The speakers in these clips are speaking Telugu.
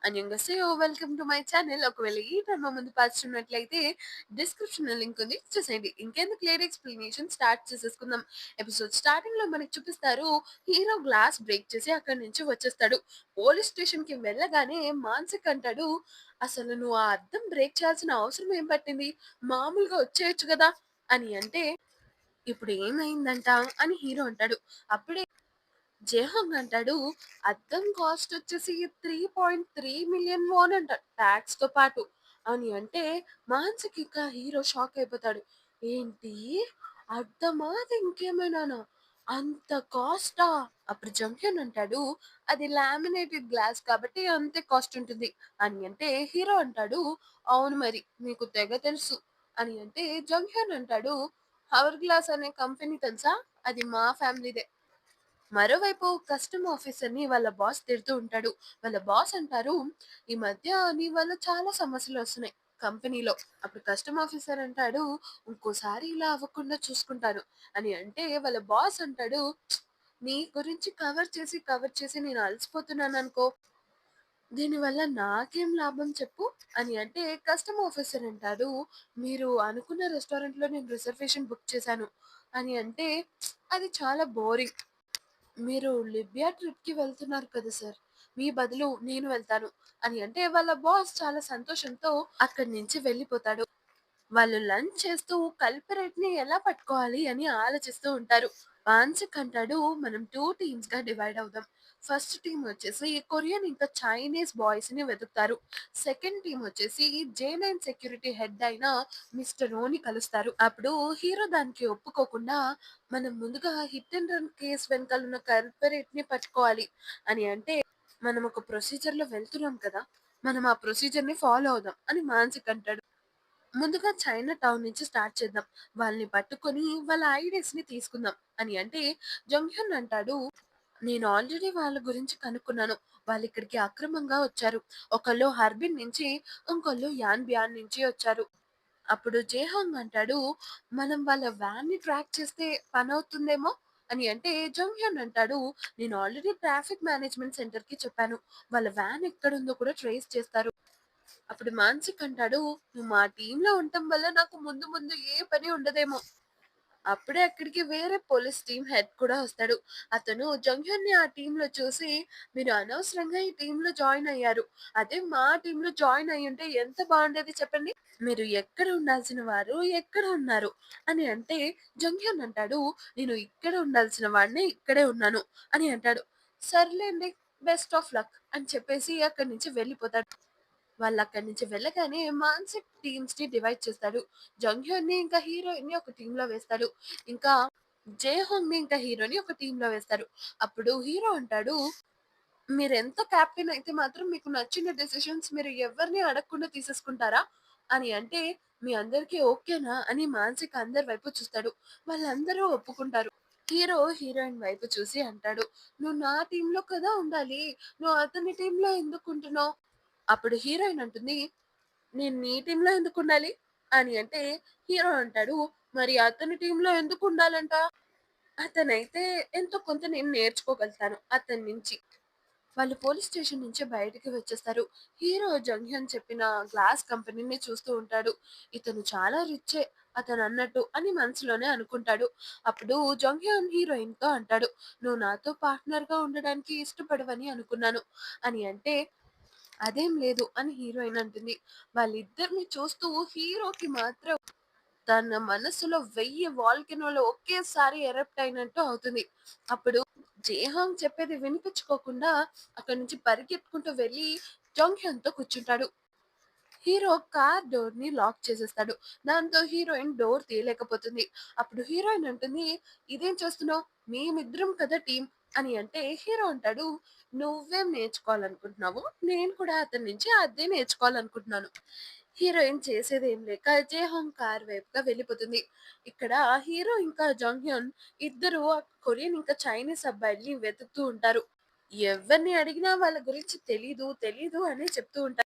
안녕하세요. Welcome to my channel. ఒకవేళ ఈ డ్రామా ముందు చూస్తున్నట్లయితే డిస్క్రిప్షన్‌లో లింక్ ఉంది. చూసేయండి. ఇంకెందుకు లేట్ ఎక్స్‌ప్లనేషన్ స్టార్ట్ చేసేసుకుందాం. ఎపిసోడ్ స్టార్టింగ్‌లో మనకి చూపిస్తారు. హీరో గ్లాస్ బ్రేక్ చేసి అక్కడి నుంచి వచ్చేస్తాడు. పోలీస్ స్టేషన్‌కి వెళ్ళగానే మానసిక్ అంటాడు, "అసలు నువ్వు ఆ అద్దం బ్రేక్ చేయాల్సిన అవసరం ఏం పట్టింది? మామూలుగా వచ్చేయొచ్చు గదా!" అని అంటే, "ఇప్పుడు ఏమైందంట?" అని హీరో అంటాడు. అప్పుడే జేహాంగ్ అంటాడు, అద్దం కాస్ట్ వచ్చేసి 3.3 మిలియన్ అంట ట్యాక్స్ తో పాటు అని అంటే మాన్సిక్ ఇంకా హీరో షాక్ అయిపోతాడు. ఏంటి, అద్దమా అది ఇంకేమైనానా, అంత కాస్టా? అప్పుడు జంక్యన్ అంటాడు, అది లామినేటెడ్ గ్లాస్ కాబట్టి అంతే కాస్ట్ ఉంటుంది అని అంటే హీరో అంటాడు, అవును మరి మీకు తెగ తెలుసు అని అంటే జంక్యన్ అంటాడు, హవర్ గ్లాస్ అనే కంపెనీ తెలుసా, అది మా ఫ్యామిలీదే. మరోవైపు కస్టమ్ ఆఫీసర్‌ని వాళ్ళ బాస్ తిడుతూ ఉంటాడు. వాళ్ళ బాస్ అంటారు, "ఈ మధ్య నీ వల్ల చాలా సమస్యలొస్తున్నాయి కంపెనీలో." అప్పుడు కస్టమ్ ఆఫీసర్ అంటాడు, "ఇంకోసారి ఇలా అవ్వకుండా చూసుకుంటాను." అని అంటే వాళ్ళ బాస్ అంటాడు, "నీ గురించి కవర్ చేసి నేను అలసిపోతున్నాననుకో. దీనివల్ల నాకేం లాభం చెప్పు?" అని అంటే కస్టమ్ ఆఫీసర్ అంటాడు, "మీరు అనుకున్న రెస్టారెంట్‌లో నేను రిజర్వేషన్ బుక్ చేశాను." అని అంటే, "అది చాలా బోరింగ్. మీరు లిబియా ట్రిప్‌కి వెళ్తున్నారు కదా సార్! మీ బదులు నేను వెళ్తాను" అని అంటే వాళ్ళ బాస్ చాలా సంతోషంతో అక్కడి నుంచి వెళ్ళిపోతాడు. వాళ్ళు లంచ్ చేస్తూ కల్పరేట్‌ని ఎలా పట్టుకోవాలి అని ఆలోచిస్తూ ఉంటారు. వాన్సిక్ అంటాడు, మనం 2 టీమ్స్‌గా డివైడ్ అవుదాం. ఫస్ట్ టీమ్ వచ్చేసి కొరియన్ ఇంకా చైనీస్ బాయ్స్‌ని వెతుకుతారు. సెకండ్ టీమ్ వచ్చేసి జే9 సెక్యూరిటీ హెడ్ అయిన మిస్టర్ ఓని కలుస్తారు. అప్పుడు హీరో దానికి ఒప్పుకోకుండా, మనం ముందుగా హిట్ అండ్ రన్ కేస్ వెనకాలన్న కల్పరేట్‌ని పట్టుకోవాలి అని అంటే, మనం ఒక ప్రొసీజర్‌లో వెళ్తున్నాం కదా! మనం ఆ ప్రొసీజర్‌ని ఫాలో అవుదాం అని మాన్సిక్ అంటాడు. ముందుగా చైనా టౌన్ నుంచి స్టార్ట్ చేద్దాం. వాళ్ళని పట్టుకొని వాళ్ళ ఐడీస్‌ని తీసుకుందాం అని అంటే, జంగ్‌హ్యున్ అంటాడు, నేను ఆల్రెడీ వాళ్ళ గురించి కనుక్కున్నాను. వాళ్ళిక్కడికి అక్రమంగా వచ్చారు. ఒకళ్ళు హర్బిన్ నుంచి, ఇంకోళ్ళు యాన్‌బియాన్ నుంచి వచ్చారు. అప్పుడు జేహాంగ్ అంటాడు, మనం వాళ్ళ వ్యాన్‌ని ట్రాక్ చేస్తే పనవుతుందేమో అని అంటే, జంగ్‌హ్యున్ అంటాడు, నేను ఆల్రెడీ ట్రాఫిక్ మేనేజ్మెంట్ సెంటర్‌కి చెప్పాను. వాళ్ళ వ్యాన్ ఎక్కడుందో కూడా ట్రేస్ చేస్తారు. అప్పుడు మానసిక్ అంటాడు, "నువ్వు మా టీమ్‌లో ఉండటం వల్ల నాకు ముందు ముందు ఏ పని ఉండదేమో." అప్పుడే అక్కడికి వేరే పోలీస్ టీమ్ హెడ్ కూడా వస్తాడు. అతను జంగ్‌హ్యున్‌ని ఆ టీమ్‌లో చూసి, "మీరు అనవసరంగా ఈ టీమ్‌లో జాయిన్ అయ్యారు. అదే మా టీమ్‌లో జాయిన్ అయ్యుంటే ఎంత బాగుండేది చెప్పండి. మీరు ఎక్కడ ఉండాల్సిన వారు ఎక్కడ ఉన్నారు." అని అంటే జంగ్‌హ్యున్ అంటాడు, "నేను ఇక్కడ ఉండాల్సిన వాడినే ఇక్కడే ఉన్నాను" అని అంటాడు. "సర్లేండి, బెస్ట్ ఆఫ్ లక్" అని చెప్పేసి అక్కడి నుంచి వెళ్ళిపోతాడు. వాళ్ళక్కడి నుంచి వెళ్ళగానే మానసిక్ టీమ్స్‌ని డివైడ్ చేస్తాడు. జంగ్‌హ్యున్‌ని ఇంకా హీరోయిన్‌ని ఒక టీమ్‌లో వేస్తాడు. ఇంకా జేహోంగ్‌ని ఇంకా హీరోని ఒక టీమ్‌లో వేస్తారు. అప్పుడు హీరో అంటాడు, "మీరెంత కెప్టెన్ అయితే మాత్రం మీకు నచ్చిన డెసిషన్స్ మీరు ఎవరిని అడగకుండా తీసేసుకుంటారా?" అని అంటే, "మీ అందరికీ ఓకేనా?" అని మానసిక్ అందరి వైపు చూస్తాడు. వాళ్ళందరూ ఒప్పుకుంటారు. హీరో హీరోయిన్ వైపు చూసి అంటాడు, "నువ్వు నా టీమ్‌లో కదా ఉండాలి. నువ్వు అతని టీమ్‌లో ఎందుకుంటున్నావు?" అప్పుడు హీరోయిన్ అంటుంది, "నేను నీ టీమ్‌లో ఎందుకుండాలి?" అని అంటే హీరో అంటాడు, "మరి అతని టీమ్‌లో ఎందుకుండాలంట? అతనైతే ఎంతో కొంత నేను నేర్చుకోగలుగుతాను అతని నుంచి." వాళ్ళు పోలీస్ స్టేషన్ నుంచి బయటికి వచ్చేస్తారు. హీరో జంగ్‌హ్యున్ చెప్పిన గ్లాస్ కంపెనీని చూస్తూ ఉంటాడు. ఇతను చాలా రిచ్చే అతనన్నట్టు అని మనసులోనే అనుకుంటాడు. అప్పుడు జంగ్‌హ్యున్ హీరోయిన్‌తో అంటాడు, "నువ్వు నాతో పార్ట్నర్‌గా ఉండడానికి ఇష్టపడవని అనుకున్నాను" అని అంటే, "అదేం లేదు" అని హీరోయిన్ అంటుంది. వాళ్ళిద్దరిని చూస్తూ హీరోకి మాత్రం తన మనసులో 1000 వాల్కెనోలు ఒకేసారి ఎరప్ట్ అయినట్టు అవుతుంది. అప్పుడు జేహాంగ్ చెప్పేది వినిపించుకోకుండా అక్కడి నుంచి పరిగెత్తుకుంటూ వెళ్లి జంగ్‌హ్యున్‌తో కూర్చుంటాడు. హీరో కార్ డోర్‌ని లాక్ చేసేస్తాడు. దాంతో హీరోయిన్ డోర్ తీయలేకపోతుంది. అప్పుడు హీరోయిన్ అంటుంది, "ఇదేం చేస్తున్నావు? మేమిద్దరం కదా టీమ్" అని అంటే హీరో అంటాడు, "నువ్వేం నేర్చుకోవాలనుకుంటున్నావో నేను కూడా అతని నుంచి అదే నేర్చుకోవాలనుకుంటున్నాను." హీరోయిన్ చేసేదేం లేక జేహాంగ్ కార్ వైపుగా వెళ్ళిపోతుంది. ఇక్కడ హీరో ఇంకా జంగ్‌హ్యున్ ఇద్దరు కొరియన్ ఇంకా చైనీస్ అబ్బాయిల్ని వెతుకుతూ ఉంటారు. ఎవరిని అడిగినా వాళ్ళ గురించి తెలీదు, తెలీదు అనే చెప్తూ ఉంటారు.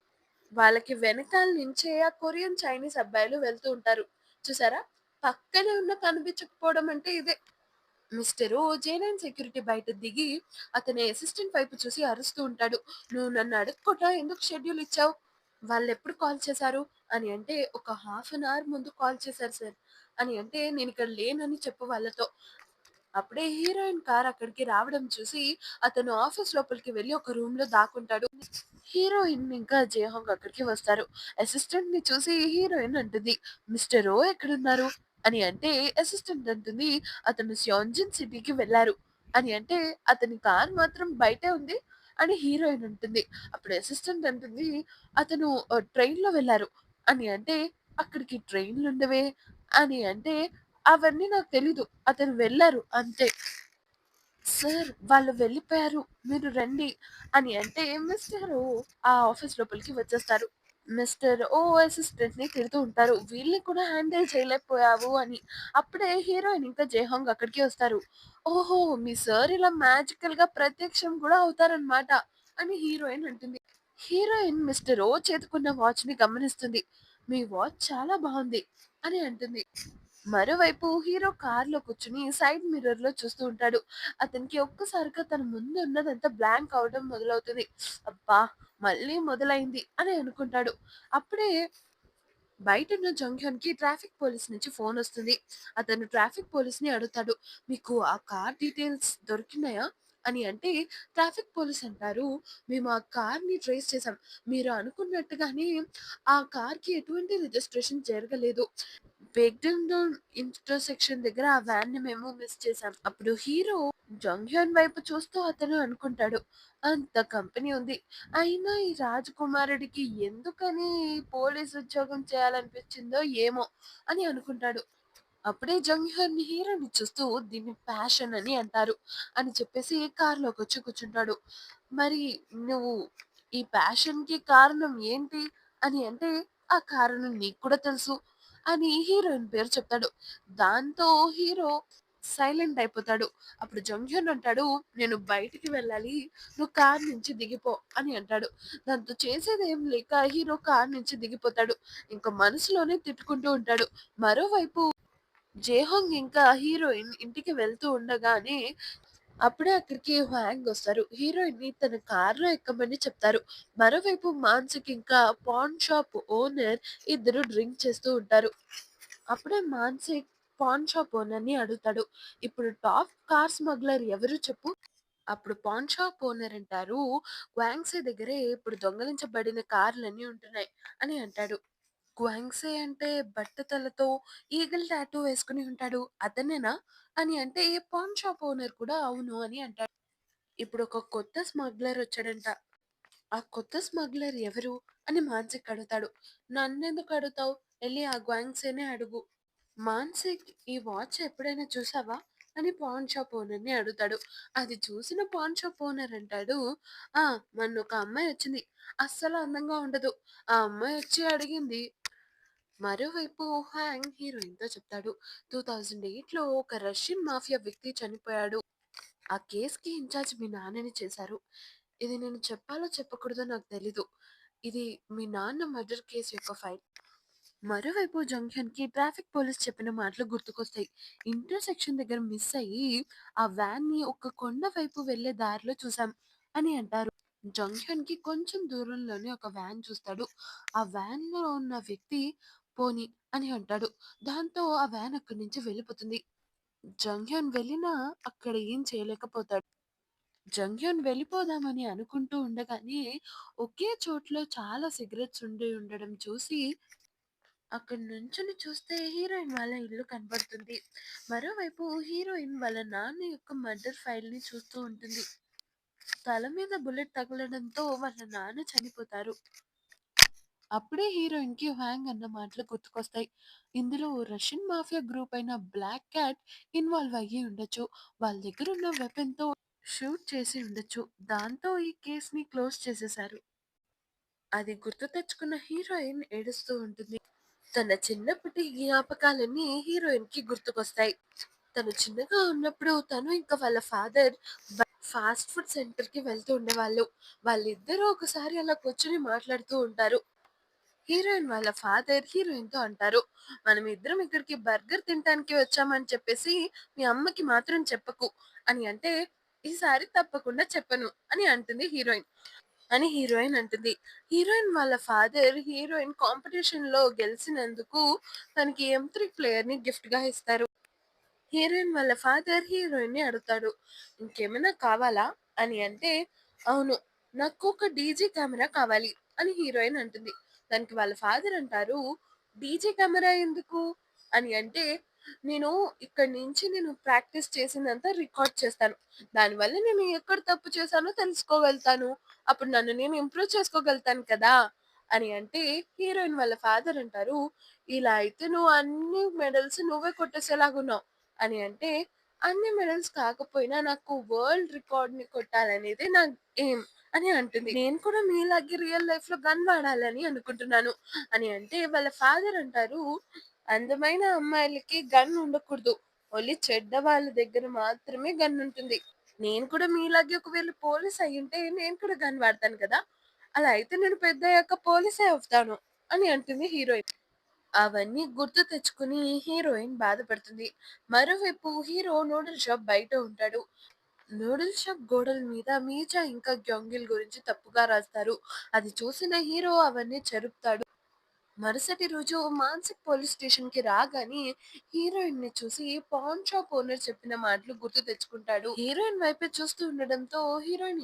వాళ్ళకి వెనకాల నుంచే ఆ కొరియన్, చైనీస్ అబ్బాయిలు వెళ్తూ ఉంటారు. చూసారా? పక్కనే ఉన్న కనిపించకపోవడం అంటే ఇదే. మిస్టర్ జేనైన్ సెక్యూరిటీ బయట దిగి అతని అసిస్టెంట్ వైపు చూసి అరుస్తూ ఉంటాడు. నువ్వు నన్ను అడగకుండా ఎందుకు షెడ్యూల్ ఇచ్చావు? వాళ్ళు ఎప్పుడు కాల్ చేశారు అని అంటే, ఒక హాఫ్ అన్ అవర్ ముందు కాల్ చేశారు సార్ అని అంటే, నేను ఇక్కడ లేనని చెప్పు వాళ్ళతో. అప్పుడే హీరోయిన్ కార్ అక్కడికి రావడం చూసి అతను ఆఫీస్ లోపలికి వెళ్ళి ఒక రూమ్ లో దాక్కుంటాడు. హీరోయిన్ ఇంకా జేహాంగ్ అక్కడికి వస్తారు. అసిస్టెంట్ ని చూసి హీరోయిన్ అంటుంది, మిస్టర్ ఓ ఎక్కడున్నారు అని అంటే, అసిస్టెంట్ అంటుంది, అతను స్యాన్జిన్ సిటీకి వెళ్ళారు అని అంటే, అతని కార్ మాత్రం బయటే ఉంది అని హీరోయిన్ అంటుంది. అప్పుడు అసిస్టెంట్ అంటుంది, అతను ట్రైన్ లో వెళ్ళారు అని అంటే, అక్కడికి ట్రైన్లు ఉండవే అని అంటే, అవన్నీ నాకు తెలీదు, అతను వెళ్ళారు అంతే సార్, వాళ్ళు వెళ్ళిపోయారు, మీరు రండి అని అంటే, మిస్టర్ ఓ ఆ ఆఫీస్ లోపలికి వచ్చేస్తారు. మిస్టర్ ఓ అసిస్టెంట్ ని తిడుతూ ఉంటారు, వీళ్ళని కూడా హ్యాండిల్ చేయలేకపోయావు అని. అప్పుడే హీరోయిన్ ఇంకా జయహాంగ్ అక్కడికి వస్తారు. ఓహో, మీ సార్ ఇలా మ్యాజికల్ గా ప్రత్యక్షం కూడా అవుతారనమాట అని హీరోయిన్ అంటుంది. హీరోయిన్ మిస్టర్ ఓ చేతుకున్న వాచ్ ని గమనిస్తుంది. మీ వాచ్ చాలా బాగుంది అని అంటుంది. మరోవైపు హీరో కార్ లో కూర్చుని సైడ్ మిర్రర్ లో చూస్తూ ఉంటాడు. అతనికి ఒక్కసారిగా తన ముందు ఉన్నదంతా బ్లాంక్ అవడం మొదలవుతుంది. అబ్బా, మళ్ళీ మొదలైంది అని అనుకుంటాడు. అప్పుడే బయటున్న జంక్షన్ కి ట్రాఫిక్ పోలీస్ నుంచి ఫోన్ వస్తుంది. అతను ట్రాఫిక్ పోలీస్ ని అడుగుతాడు, మీకు ఆ కార్ డీటెయిల్స్ దొరికినాయా అని అంటే, ట్రాఫిక్ పోలీస్ అంటారు, మేము ఆ కార్ ని ట్రేస్ చేసాం, మీరు అనుకున్నట్టుగానే ఆ కార్ కి ఎటువంటి రిజిస్ట్రేషన్ జరగలేదు, బెగ్డన్ ఇంటర్సెక్షన్ దగ్గర ఆ వ్యాన్ ని మేము మిస్ చేసాం. అప్పుడు హీరో జంగ్యాన్ వైపు చూస్తూ అతను అనుకుంటాడు, అంత కంపెనీ ఉంది, అయినా ఈ రాజకుమారుడికి ఎందుకని పోలీస్ ఉద్యోగం చేయాలనిపించిందో ఏమో అని అనుకుంటాడు. అప్పుడే జంగ్యాన్ హీరోని చూస్తూ, దీన్ని ప్యాషన్ అని అంటారు అని చెప్పేసి కారులోకి వచ్చి కూర్చుంటాడు. మరి నువ్వు ఈ ప్యాషన్ కి కారణం ఏంటి అని అంటే, ఆ కారణం నీకు కూడా తెలుసు అని హీరోయిన్ పేరు చెప్తాడు. దాంతో హీరో సైలెంట్ అయిపోతాడు. అప్పుడు జంగ్యూన్ అంటాడు, నేను బయటికి వెళ్ళాలి, నువ్వు కార్ నుంచి దిగిపో అని అంటాడు. దాంతో చేసేది ఏం లేక హీరో కార్ నుంచి దిగిపోతాడు. ఇంకా మనసులోనే తిట్టుకుంటూ ఉంటాడు. మరోవైపు జేహోంగ్ ఇంకా హీరోయిన్ ఇంటికి వెళ్తూ ఉండగానే అప్పుడే అక్కడికి హ్యాంగ్ వస్తారు. హీరోయిన్ ని తన కారులో ఎక్కమని చెప్తారు. మరోవైపు మాన్సిక్ ఇంకా పాన్ షాప్ ఓనర్ ఇద్దరు డ్రింక్ చేస్తూ ఉంటారు. అప్పుడే మాన్సిక్ పాన్ షాప్ ఓనర్ ని అడుగుతాడు, ఇప్పుడు టాప్ కార్ స్మగ్లర్ ఎవరు చెప్పు. అప్పుడు పాన్ షాప్ ఓనర్ అంటారు, గ్వాంగ్సే దగ్గరే ఇప్పుడు దొంగలించబడిన కార్లన్నీ ఉంటున్నాయి అని అంటాడు. గ్వాంగ్సే అంటే బట్టతలతో ఈగల్ టాటూ వేసుకుని ఉంటాడు అతనేనా అని అంటే, పాన్ షాప్ ఓనర్ కూడా అవును అని అంటాడు. ఇప్పుడు ఒక కొత్త స్మగ్లర్ వచ్చాడంట, ఆ కొత్త స్మగ్లర్ ఎవరు అని మాన్సిక్ అడుగుతాడు. నన్నెందుకు అడుగుతావు, వెళ్ళి ఆ గ్వాంగ్సేనే అడుగు. మాన్సిక్, ఈ వాచ్ ఎప్పుడైనా చూసావా అని పాన్ షాప్ ఓనర్ ని అడుగుతాడు. అది చూసిన పాన్ షాప్ ఓనర్ అంటాడు, ఆ, మొన్న ఒక అమ్మాయి వచ్చింది, అస్సలు అందంగా ఉండదు, ఆ అమ్మాయి వచ్చి అడిగింది. మరోవైపు హ్యాంగ్ హీరోయిన్ తో చెప్తాడు, 2008 లో ఒక రష్యన్ మాఫియా వ్యక్తి చనిపోయాడు, ఆ కేసుకి ఇన్ఛార్జ్ మీ నాన్నని చేశారు. ఇది నేను చెప్పాలో చెప్పకూడదో నాకు తెలీదు, ఇది మీ నాన్న మర్డర్ కేసు యొక్క ఫైల్. మరోవైపు జంక్షన్ కి ట్రాఫిక్ పోలీస్ చెప్పిన మాటలు గుర్తుకొస్తాయి. ఇంటర్సెక్షన్ దగ్గర మిస్ అయ్యి ఆ వ్యాన్ ని ఒక కొండ వైపు వెళ్లే దారిలో చూసాం అని అంటారు. జంక్షన్ కి కొంచెం దూరంలోనే ఒక వ్యాన్ చూస్తాడు. ఆ వ్యాన్ లో ఉన్న వ్యక్తి పోని అని అంటాడు. దాంతో ఆ వ్యాన్ అక్కడి నుంచి వెళ్ళిపోతుంది. జంక్షన్ వెళ్ళినా అక్కడ ఏం చేయలేకపోతాడు. జంక్షన్ వెళ్ళిపోదామని అనుకుంటూ ఉండగానే ఒకే చోట్లో చాలా సిగరెట్స్ ఉండి ఉండడం చూసి అక్కడి నుంచుని చూస్తే హీరోయిన్ వాళ్ళ ఇల్లు కనబడుతుంది. మరోవైపు హీరోయిన్ వాళ్ళ నాన్న యొక్క మర్డర్ ఫైల్ ని చూస్తూ ఉంటుంది. తల మీద బుల్లెట్ తగలడంతో వాళ్ళ నాన్న చనిపోతారు. అప్పుడే హీరోయిన్ కి హ్యాంగ్ అన్న మాటలు గుర్తుకొస్తాయి. ఇందులో రష్యన్ మాఫియా గ్రూప్ అయిన బ్లాక్ క్యాట్ ఇన్వాల్వ్ అయ్యి ఉండొచ్చు. వాళ్ళ దగ్గర ఉన్న వెపన్ తో షూట్ చేసి ఉండొచ్చు. దాంతో ఈ కేస్ ని క్లోజ్ చేసేశారు. అది గుర్తు తెచ్చుకున్న హీరోయిన్ ఏడుస్తూ ఉంటుంది. తన చిన్నప్పటి జ్ఞాపకాలన్నీ హీరోయిన్ కి గుర్తుకొస్తాయి. తను చిన్నగా ఉన్నప్పుడు తను ఇంకా వాళ్ళ ఫాదర్ ఫాస్ట్ ఫుడ్ సెంటర్ కి వెళ్తూ ఉండేవాళ్ళు. వాళ్ళిద్దరూ ఒకసారి అలా కూర్చొని మాట్లాడుతూ ఉంటారు. హీరోయిన్ వాళ్ళ ఫాదర్ హీరోయిన్‌తో అంటారు. "మనమిద్దరం ఇక్కడికి బర్గర్ తినటానికి వచ్చామని చెప్పేసి మీ అమ్మకి మాత్రం చెప్పకు" అని అంటే, "ఈసారి తప్పకుండా చెప్పను" అని అంటుంది హీరోయిన్. హీరోయిన్ అంటుంది. హీరోయిన్ వాళ్ళ ఫాదర్ హీరోయిన్ కాంపిటీషన్‌లో గెలిసినందుకు తనకి M3 ప్లేయర్‌ని గిఫ్ట్‌గా ఇస్తారు. హీరోయిన్ వాళ్ళ ఫాదర్ హీరోయిన్‌ని అడుగుతాడు. "ఇంకేమైనా కావాలా?" అని అంటే, "అవును. నాకు ఒక డీజే కెమెరా కావాలి" అని హీరోయిన్ అంటుంది. దానికి వాళ్ళ ఫాదర్ అంటారు, "డీజే కెమెరా ఎందుకు?" అని అంటే, "నేను ప్రాక్టీస్ చేసిందంతా రికార్డ్ చేస్తాను. దానివల్ల నేను ఎక్కడ తప్పు చేశానో తెలుసుకోగలుగుతాను. అప్పుడు నన్ను నేను ఇంప్రూవ్ చేసుకోగలుగుతాను కదా!" అని అంటే, హీరోయిన్ వాళ్ళ ఫాదర్ అంటారు, "ఇలా అయితే నువ్వు అన్ని మెడల్స్ నువ్వే కొట్టేసేలాగున్నావు" అని అంటే, "అన్ని మెడల్స్ కాకపోయినా నాకు వరల్డ్ రికార్డ్‌ని కొట్టాలనేదే నా ఎయిమ్" అని అంటుంది. "నేను కూడా మీలాగే రియల్ లైఫ్‌లో గన్ వాడాలని అనుకుంటున్నాను" అని అంటే, వాళ్ళ ఫాదర్ అంటారు, "అందమైన అమ్మాయిలకి గన్ ఉండకూడదు. ఓన్లీ చెడ్డ వాళ్ళ దగ్గర మాత్రమే గన్ ఉంటుంది. నేను కూడా మీలాగే ఒకవేళ పోలీస్ అయ్యుంటే నేను కూడా గన్ వాడతాను కదా! అలా అయితే నేను పెద్దయ్యాక పోలీసే అవుతాను" అని అంటుంది హీరోయిన్. అవన్నీ గుర్తు తెచ్చుకుని హీరోయిన్ బాధపడుతుంది. మరోవైపు హీరో నూడిల్ షాప్ బయట ఉంటాడు. నూడిల్ షాప్ గోడల మీద మీజా ఇంకా గ్యాంగిల్ గురించి తప్పుగా రాస్తారు. అది చూసిన హీరో అవన్నీ చెరుపుతాడు. మరుసటి రోజు మాన్సిక్ పోలీస్ స్టేషన్ కి రాగానే హీరోయిన్ ని చూసి పాన్ షాప్ ఓనర్ చెప్పిన మాటలు గుర్తు తెచ్చుకుంటాడు. హీరోయిన్ వైపే చూస్తూ ఉండడంతో హీరోయిన్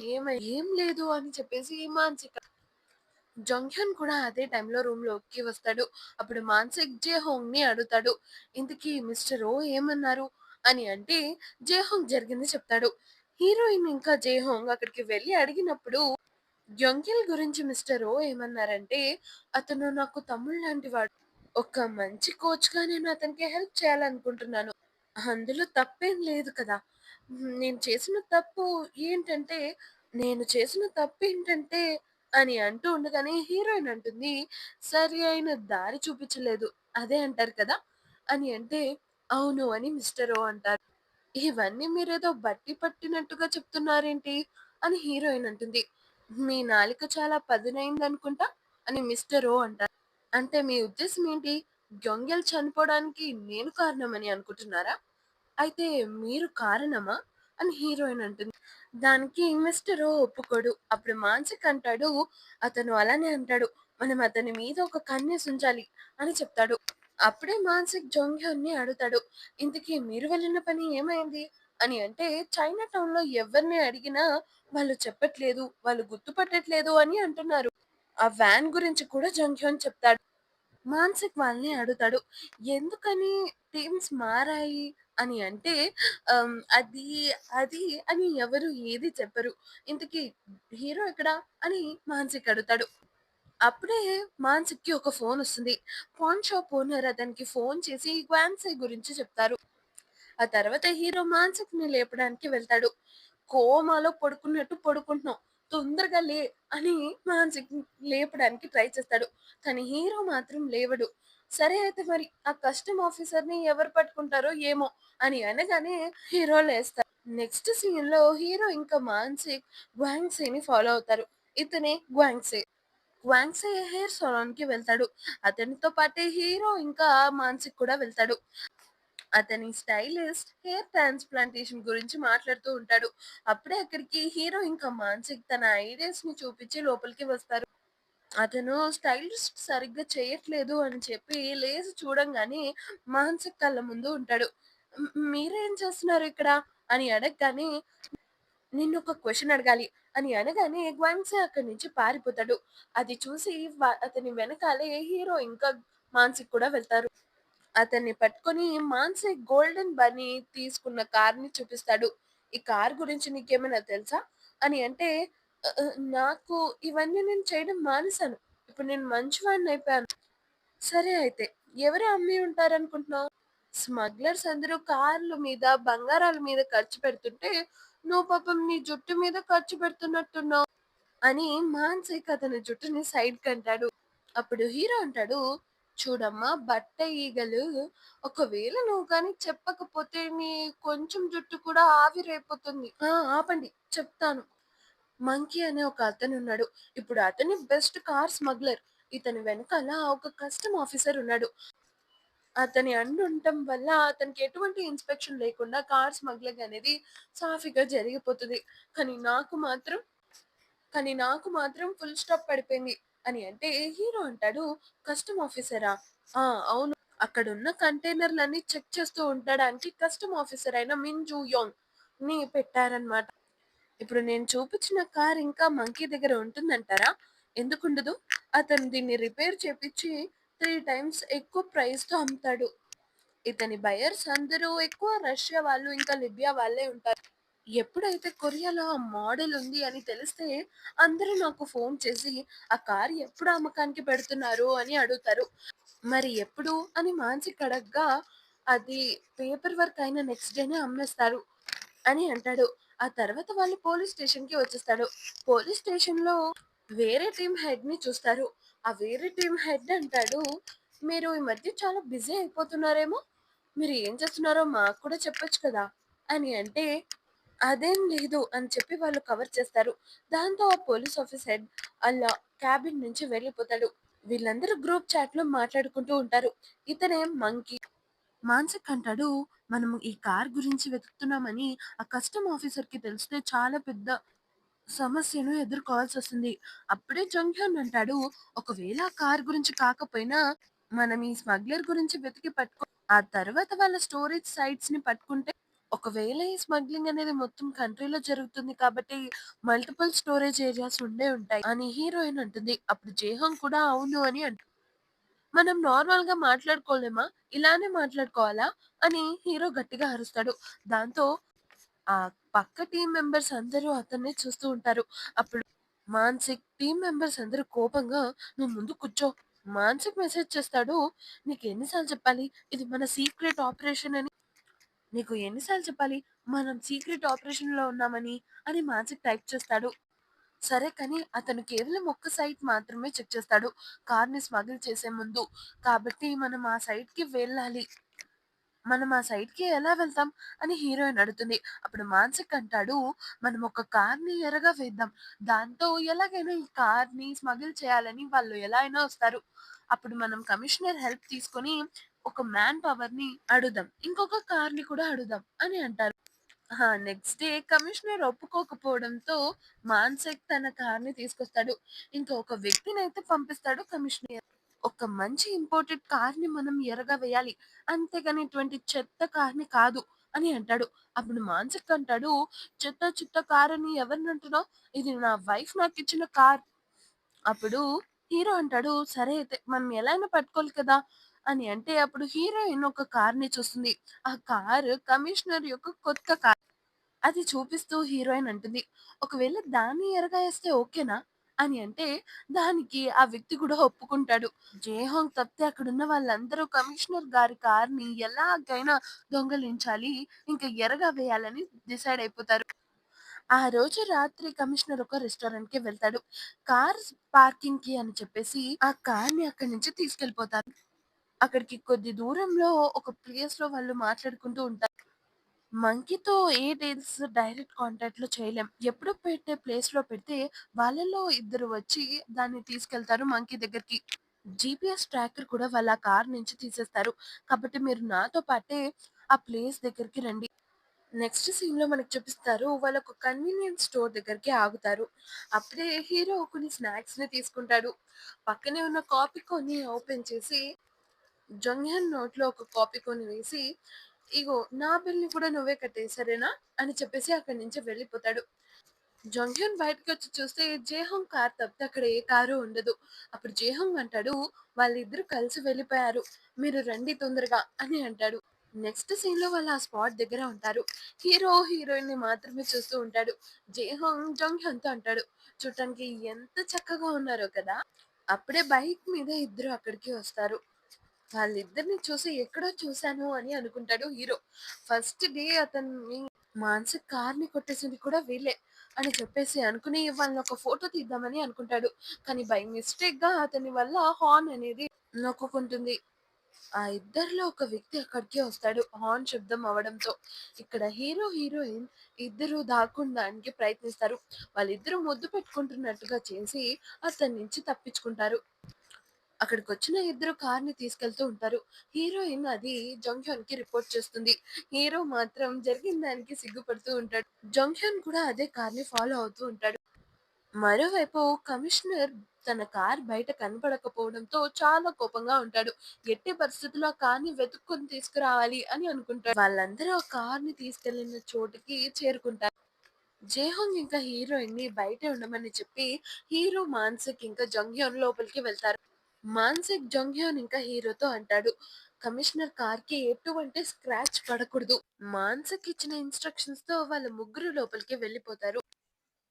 ఏం లేదు అని చెప్పేసి మాన్సిక్ జంగ్‌హ్యన్ కూడా అదే టైంలో రూమ్‌లోకి వస్తాడు. అప్పుడు మాన్సిక్ జేహోంగ్‌ని అడుగుతాడు. "ఇంతకీ మిస్టర్ ఓ ఏమన్నారు?" అని అంటే జేహోంగ్ జరిగింది చెప్తాడు. హీరోయిన్ ఇంకా జేహోంగ్ అక్కడికి వెళ్లి అడిగినప్పుడు జంగిల్ గురించి మిస్టర్ ఓ ఏమన్నారంటే, "అతను నాకు తమ్ముడు లాంటివాడు. ఒక మంచి కోచ్‌గా నేను అతనికి హెల్ప్ చేయాలనుకుంటున్నాను. అందులో తప్పేం లేదు కదా! నేను చేసిన తప్పు ఏంటంటే నేను చేసిన తప్పేంటంటే" అని అంటూ ఉండగానే హీరోయిన్ అంటుంది, "సరి అయిన దారి చూపించలేదు. అదే అంటారు కదా!" అని అంటే, "అవును" అని మిస్టర్ ఓ అంటారు. "ఇవన్నీ మీరేదో బట్టి పట్టినట్టుగా చెప్తున్నారేంటి?" అని హీరోయిన్ అంటుంది. "మీ నాలుక చాలా పదునైందనుకుంటా" అని మిస్టర్ ఓ అంటారు. "అంటే మీ ఉద్దేశ్యం ఏంటి? గ్యొంగెల్ చనిపోవడానికి నేను కారణమని అనుకుంటున్నారా? అయితే మీరు కారణమా?" అని హీరోయిన్ అంటుంది. దానికి మిస్టర్ ఓ ఒప్పుకోడు. అప్పుడు మాన్సిక్ అంటాడు, "అతను అలానే అంటాడు. మనం అతని మీద ఒక కన్నేసుంచాలి" అని చెప్తాడు. అప్పుడే మాన్సిక్ జోంగ్‌హ్యన్‌ని అడుగుతాడు, "ఇంతకీ మీరు వెళ్ళిన పని ఏమైంది?" అని అంటే, "చైనా టౌన్‌లో ఎవరిని అడిగినా వాళ్ళు చెప్పట్లేదు. వాళ్ళు గుర్తుపట్టట్లేదు" అని అంటున్నారు. ఆ వ్యాన్ గురించి కూడా జంగ్‌హ్యన్ చెప్తాడు. మానసిక్ వాళ్ళని అడుగుతాడు. ఎందుకని థీమ్స్ మారాయి అని అంటే అది, అది అని ఎవరు ఏది చెప్పరు. ఇంతకీ హీరో ఎక్కడ అని మానసిక్ అడుగుతాడు. అప్పుడే మానసిక్‌కి ఒక ఫోనొస్తుంది. పాన్ షాప్ ఓనర్ అతనికి ఫోన్ చేసి గ్వాన్సీ గురించి చెప్తారు. ఆ తర్వాత హీరో మానసిక్‌ని లేపడానికి వెళ్తాడు. కోమాలో పడుకున్నట్టు పడుకుంటున్నావు. తొందరగా లే అని మానసిక్ లేపడానికి ట్రై చేస్తాడు. కానీ హీరో మాత్రం లేవడు. సరే అయితే మరి ఆ కస్టమ్ ఆఫీసర్‌ని ఎవరు పట్టుకుంటారో ఏమో అని అనగానే హీరో లేస్తాడు. నెక్స్ట్ సీన్‌లో హీరో ఇంకా మానసిక్ గ్వాంగ్‌సీని ఫాలో అవుతారు. ఇతనే గ్వాంగ్‌సీ. గ్వాంగ్‌సీ హెయిర్ సలూన్‌కి వెళ్తాడు. అతనితో పాటే హీరో ఇంకా మానసిక్ కూడా వెళ్తాడు. అతని స్టైలిస్ట్ హెయిర్ ట్రాన్స్‌ప్లాంటేషన్ గురించి మాట్లాడుతూ ఉంటాడు. అప్పుడే అక్కడికి హీరో ఇంకా మానసిక్ తన ఐడియాస్‌ని చూపించి లోపలికి వస్తారు. అతను స్టైలిస్ట్ సరిగ్గా చేయట్లేదు అని చెప్పి లేసి చూడంగానే మానసిక్ కళ్ళ ముందు ఉంటాడు. "మీరేం చేస్తున్నారు ఇక్కడ?" అని అడగగానే, "నిన్నొక క్వెషన్ అడగాలి" అని అనగానే గ్వాంగ్‌సీ అక్కడి నుంచి పారిపోతాడు. అది చూసి అతని వెనకాలే హీరో ఇంకా మానసిక్ కూడా వెళ్తారు. అతన్ని పట్టుకొని మాన్సే గోల్డెన్ బన్నీ తీసుకున్న కార్‌ని చూపిస్తాడు. "ఈ కార్ గురించి నీకేమైనా తెలుసా?" అని అంటే, నాకు ఇవన్నీ నేను చేయడం మానేశాను. ఇప్పుడు నేను మంచివాడినయిపోయాను." "సరే అయితే ఎవరు అమ్మి ఉంటారనుకుంటున్నావు?" "స్మగ్లర్స్ అందరూ కార్ల మీద, బంగారాల మీద ఖర్చు పెడుతుంటే, నువ్వు పాపం నీ జుట్టు మీద ఖర్చు పెడుతున్నట్టున్నావు" అని మానసిక్ అతని జుట్టుని సైడ్‌కంటాడు. అప్పుడు హీరో అంటాడు, "చూడమ్మా బట్ట ఈగలు ఒకవేళ నువ్వు గాని చెప్పకపోతే నీ కొంచెం జుట్టు కూడా ఆవిరైపోతుంది. ఆ! ఆపండి చెప్తాను." మంకీ అనే ఒక అతనున్నాడు. ఇప్పుడు అతనే బెస్ట్ కార్ స్మగ్లర్. ఇతని వెనకాల ఒక కస్టమ్ ఆఫీసర్ ఉన్నాడు. అతని అండుండటం వల్ల అతనికి ఎటువంటి ఇన్స్‌పెక్షన్ లేకుండా కార్ స్మగ్లింగ్ అనేది సాఫీగా జరిగిపోతది. కానీ నాకు మాత్రం ఫుల్ స్టాప్ పడిపోయింది. అని అంటే హీరో అంటాడు, "కస్టమ్ ఆఫీసరా? ఆ! అవును. అక్కడున్న కంటైనర్‌లన్నీ చెక్ చేస్తూ ఉండడానికి కస్టమ్ ఆఫీసర్ అయిన మిన్ జూ యోంగ్‌ని పెట్టారన్నమాట. ఇప్పుడు నేను చూపించిన కార్ ఇంకా మంకీ దగ్గర ఉంటుందంటారా? ఎందుకుండదు? అతను దీన్ని రిపేర్ చేపిచ్చి 3 టైమ్స్ ఎక్కువ ప్రైస్‌తో అమ్ముతాడు. ఇతని బయర్స్ అందరూ ఎక్కువ రష్యా వాళ్ళు, ఇంకా లిబియా వాళ్ళే ఉంటారు. ఎప్పుడైతే కొరియాలో ఆ మోడల్ ఉంది అని తెలిస్తే అందరూ నాకు ఫోన్ చేసి ఆ కార్ ఎప్పుడు అమ్మకానికి పెడుతున్నారు అని అడుగుతారు. మరి ఎప్పుడు అని మానసిక్ అడగ్గా అది పేపర్ వర్క్ అయిన నెక్స్ట్ డేనే అమ్మేస్తారు అని అంటాడు. ఆ తర్వాత వాళ్ళు పోలీస్ స్టేషన్‌కి వచ్చేస్తాడు. పోలీస్ స్టేషన్‌లో వేరే టీమ్ హెడ్‌ని చూస్తారు. ఆ వేరే టీమ్ హెడ్ అంటాడు, "మీరు ఈ మధ్య చాలా బిజీ అయిపోతున్నారేమో! మీరు ఏం చేస్తున్నారో మాకు కూడా చెప్పొచ్చు కదా!" అని అంటే, "అదేం లేదు" అని చెప్పి వాళ్ళు కవర్ చేస్తారు. దాంతో ఆ పోలీస్ ఆఫీస్ హెడ్ అలా క్యాబిన్ నుంచి వెళ్ళిపోతాడు. వీళ్ళందరూ గ్రూప్ చాట్‌లో మాట్లాడుకుంటూ ఉంటారు. ఇతనేం మంకీ మానసిక్ అంటాడు, "మనము ఈ కార్ గురించి వెతుకుతున్నామని ఆ కస్టమ్ ఆఫీసర్‌కి తెలిస్తే చాలా పెద్ద సమస్యను ఎదుర్కోవాల్సొస్తుంది." అప్పుడే జంగ్‌హ్యున్ అంటాడు, "ఒకవేళ ఆ కార్ గురించి కాకపోయినా మనం ఈ స్మగ్లర్ గురించి వెతికి ఆ తర్వాత వాళ్ళ స్టోరేజ్ సైట్స్‌ని పట్టుకుంటే ఒకవేళ ఈ స్మగ్లింగ్ అనేది మొత్తం కంట్రీలో జరుగుతుంది కాబట్టి మల్టిపుల్ స్టోరేజ్ ఏరియాస్ ఉండే ఉంటాయి" అని హీరోయిన్ అంటుంది. అప్పుడు జేహాంగ్ కూడా అవును అని మనం నార్మల్‌గా మాట్లాడుకోలేమా? ఇలానే మాట్లాడుకోవాలా? అని హీరో గట్టిగా అరుస్తాడు. దాంతో ఆ పక్క టీమ్ మెంబర్స్ అందరూ అతన్నే చూస్తూ ఉంటారు. అప్పుడు మానసిక్ టీమ్ మెంబర్స్ అందరూ కోపంగా "నువ్వు ముందు కూర్చో." మానసిక్ మెసేజ్ చేస్తాడు. "నీకు ఎన్ని సార్లు చెప్పాలి? ఇది మన సీక్రెట్ ఆపరేషన్ అని. నీకు ఎన్ని సార్లు చెప్పాలి? మనం సీక్రెట్ ఆపరేషన్‌లో ఉన్నామని" అని మానసిక్ టైప్ చేస్తాడు. సరే కానీ అతను కేవలం ఒక్క సైట్ మాత్రమే చెక్ చేస్తాడు. కార్‌ని స్మగిల్ చేసే ముందు. కాబట్టి మనం ఆ సైట్‌కి వెళ్ళాలి. మనం ఆ సైట్‌కి ఎలా వెళ్తాం? అని హీరోయిన్ అడుగుతుంది. అప్పుడు మానసిక్ అంటాడు, మనం ఒక కార్‌ని ఎరగా వేద్దాం. దాంతో ఎలాగైనా ఈ కార్‌ని స్మగిల్ చేయాలని వాళ్ళు ఎలా అయినా వస్తారు. అప్పుడు మనం కమిషనర్ హెల్ప్ తీసుకొని ఒక మ్యాన్ పవర్‌ని అడుగుదాం. ఇంకొక కార్‌ని కూడా అడుగుదాం అని అంటారు. నెక్స్ట్ డే కమిషనర్ ఒప్పుకోకపోవడంతో మాన్సేక్ తన కార్‌ని తీసుకొస్తాడు. ఇంకా ఒక వ్యక్తినైతే పంపిస్తాడు కమిషనర్. ఒక మంచి ఇంపోర్టెడ్ కార్‌ని మనం ఎరగా వేయాలి. అంతేగాని ఇటువంటి చెత్త కార్‌ని కాదు అని అంటాడు. అప్పుడు మాన్సిక్ అంటాడు, "చెత్త చెత్త కారని ఎవరినంటున్నావు? ఇది నా వైఫ్ నాకిచ్చిన కార్." అప్పుడు హీరో అంటాడు, "సరే అయితే మనం ఎలా అయినా పట్టుకోవాలి కదా!" అని అంటే అప్పుడు హీరోయిన్ ఒక కార్‌ని చూస్తుంది. ఆ కారు కమిషనర్ యొక్క కొత్త కార్. అది చూపిస్తూ హీరోయిన్ అంటుంది, "ఒకవేళ దాన్ని ఎరగా ఏస్తే ఓకేనా?" అని అంటే దానికి ఆ వ్యక్తి కూడా ఒప్పుకుంటాడు. జేహాంగ్ తప్పితే అక్కడున్న వాళ్ళందరూ కమిషనర్ గారి కార్‌ని ఎలాగైనా దొంగిలించాలి, ఇంకా ఎరగా వేయాలని డిసైడ్ అయిపోతారు. ఆ రోజు రాత్రి కమిషనర్ ఒక రెస్టారెంట్‌కి వెళ్తాడు. కార్ పార్కింగ్‌కి అని చెప్పేసి ఆ కార్‌ని అక్కడి నుంచి తీసుకెళ్ళిపోతారు. అక్కడికి కొద్ది దూరంలో ఒక ప్లేస్‌లో వాళ్ళు మాట్లాడుకుంటూ ఉంటారు. మంకీతో ఏ డీల్స్ డైరెక్ట్ కాంటాక్ట్‌లో చేయలేం. ఎప్పుడో పెట్టే ప్లేస్‌లో పెడితే వాళ్ళలో ఇద్దరు వచ్చి దాన్ని తీసుకెళ్తారు మంకీ దగ్గరికి. జీపీఎస్ ట్రాకర్ కూడా వాళ్ళ కార్ నుంచి తీసేస్తారు. కాబట్టి మీరు నాతో పాటే ఆ ప్లేస్ దగ్గరికి రండి. నెక్స్ట్ సీన్‌లో మనకు చూపిస్తారు. వాళ్ళొక కన్వీనియన్స్ స్టోర్ దగ్గరికి ఆగుతారు. అప్పుడే హీరో కొన్ని స్నాక్స్‌ని తీసుకుంటాడు. పక్కనే ఉన్న కాపీ కొని ఓపెన్ చేసి జంగ్‌హెన్ నోట్లో ఒక కాపీ కొని వేసి, "ఇగో నా బిల్‌ని కూడా నువ్వే కట్టేయి సరేనా?" అని చెప్పేసి అక్కడి నుంచి వెళ్ళిపోతాడు. జంగ్‌హ్యున్ బయటకొచ్చి చూస్తే జేహంగ్ కార్ తప్పితే అక్కడ ఏ కారు ఉండదు. అప్పుడు జేహంగ్ అంటాడు, "వాళ్ళిద్దరూ కలిసి వెళ్ళిపోయారు. మీరు రండి తొందరగా" అని అంటాడు. నెక్స్ట్ సీన్‌లో వాళ్ళు ఆ స్పాట్ దగ్గర ఉంటారు. హీరో, హీరోయిన్‌ని మాత్రమే చూస్తూ ఉంటాడు. జేహంగ్ జంగ్‌హ్యున్‌తో అంటాడు, "చూడటానికి ఎంత చక్కగా ఉన్నారో కదా!" అప్పుడే బైక్ మీద ఇద్దరు అక్కడికి వస్తారు. వాళ్ళిద్దరిని చూసి ఎక్కడో చూసాను అని అనుకుంటాడు హీరో. ఫస్ట్ డే అతన్ని మానసిక్ కార్‌ని కొట్టేసింది కూడా వీళ్ళే అని చెప్పేసి అనుకుని వాళ్ళనొక ఫోటో తీద్దామని అనుకుంటాడు. కానీ బై మిస్టేక్‌గా అతని వల్ల హార్న్ అనేది నొక్కుకుంటుంది. ఆ ఇద్దరిలో ఒక వ్యక్తి అక్కడికే వస్తాడు హార్న్ శబ్దం అవ్వడంతో. ఇక్కడ హీరో, హీరోయిన్ ఇద్దరు దాక్కోడానికి ప్రయత్నిస్తారు. వాళ్ళిద్దరూ ముద్దు పెట్టుకుంటున్నట్టుగా చేసి అతని నుంచి తప్పించుకుంటారు. అక్కడికొచ్చిన ఇద్దరు కార్‌ని తీసుకెళ్తూ ఉంటారు. హీరోయిన్ అది జంగ్‌హ్యోన్‌కి రిపోర్ట్ చేస్తుంది. హీరో మాత్రం జరిగిన దానికి సిగ్గుపడుతూ ఉంటాడు. జంగ్‌హ్యోన్ కూడా అదే కార్‌ని ఫాలో అవుతూ ఉంటాడు. మరోవైపు కమిషనర్ తన కార్ బయట కనపడకపోవడంతో చాలా కోపంగా ఉంటాడు. ఎట్టి పరిస్థితుల్లో ఆ కార్‌ని వెతుక్కొని తీసుకురావాలి అని అనుకుంటాడు. వాళ్ళందరూ ఆ కార్‌ని తీసుకెళ్లిన చోటుకి చేరుకుంటారు. జేహోంగ్ ఇంకా హీరోయిన్‌ని బయటే ఉండమని చెప్పి హీరో మాన్సిక్ ఇంకా జంగ్‌హ్యోన్ లోపలికి వెళ్తారు. మాన్సిక్ జంగ్‌హ్యోన్ ఇంకా హీరోతో అంటాడు. కమిషనర్ కార్‌కి ఎటువంటి స్క్రాచ్ పడకూడదు. మాన్సిక్ ఇచ్చిన ఇన్‌స్ట్రక్షన్స్‌తో వాళ్ళ ముగ్గురు లోపలికి వెళ్ళిపోతారు.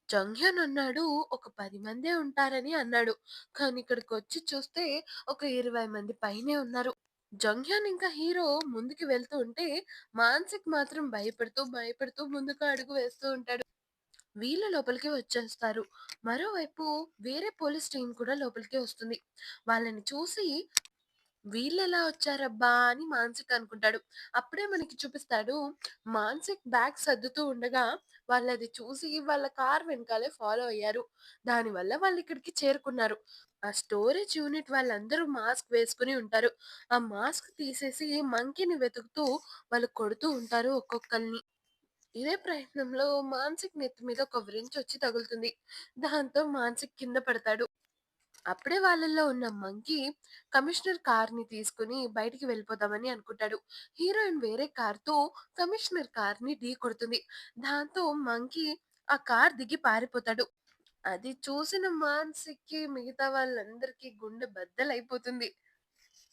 జంగ్‌హ్యోన్ అన్నాడు ఒక 10 మందే ఉంటారని అన్నాడు. కానీ ఇక్కడికొచ్చి చూస్తే ఒక 20 మంది పైనే ఉన్నారు. జంగ్‌హ్యోన్ ఇంకా హీరో ముందుకు వెళ్తూ ఉంటే మాన్సిక్ మాత్రం భయపడుతూ ముందుకు అడుగు వేస్తూ ఉంటాడు. వీళ్ళు లోపలికి వచ్చేస్తారు. మరోవైపు వేరే పోలీస్ టీమ్ కూడా లోపలికి వస్తుంది. వాళ్ళని చూసి వీళ్ళెలా వచ్చారబ్బా! అని మానసిక్ అనుకుంటాడు. అప్పుడే మనకి చూపిస్తాడు. మానసిక్ బ్యాగ్ సర్దుతూ ఉండగా వాళ్ళది చూసి వాళ్ళ కార్ వెనకాలే ఫాలో అయ్యారు. దానివల్ల వాళ్ళిక్కడికి చేరుకున్నారు. ఆ స్టోరేజ్ యూనిట్ వాళ్ళందరూ మాస్క్ వేసుకొని ఉంటారు. ఆ మాస్క్ తీసేసి మంకీని వెతుకుతూ వాళ్ళు కొడుతూ ఉంటారు ఒక్కొక్కళ్ళని. ఇదే ప్రయత్నంలో మానసిక్ నెత్తి మీద ఒక వ్రించ్ వచ్చి తగులుతుంది. దాంతో మానసిక్ కింద పడతాడు. అప్పుడే వాళ్ళల్లో ఉన్న మంకీ కమిషనర్ కార్‌ని తీసుకొని బయటికి వెళ్ళిపోదామని అనుకుంటాడు. హీరోయిన్ వేరే కార్‌తో కమిషనర్ కార్‌ని ఢీకొడుతుంది. దాంతో మంకీ ఆ కార్ దిగి పారిపోతాడు. అది చూసిన మాన్సిక్‌కి మిగతా వాళ్ళందరికీ గుండె బద్దలైపోతుంది.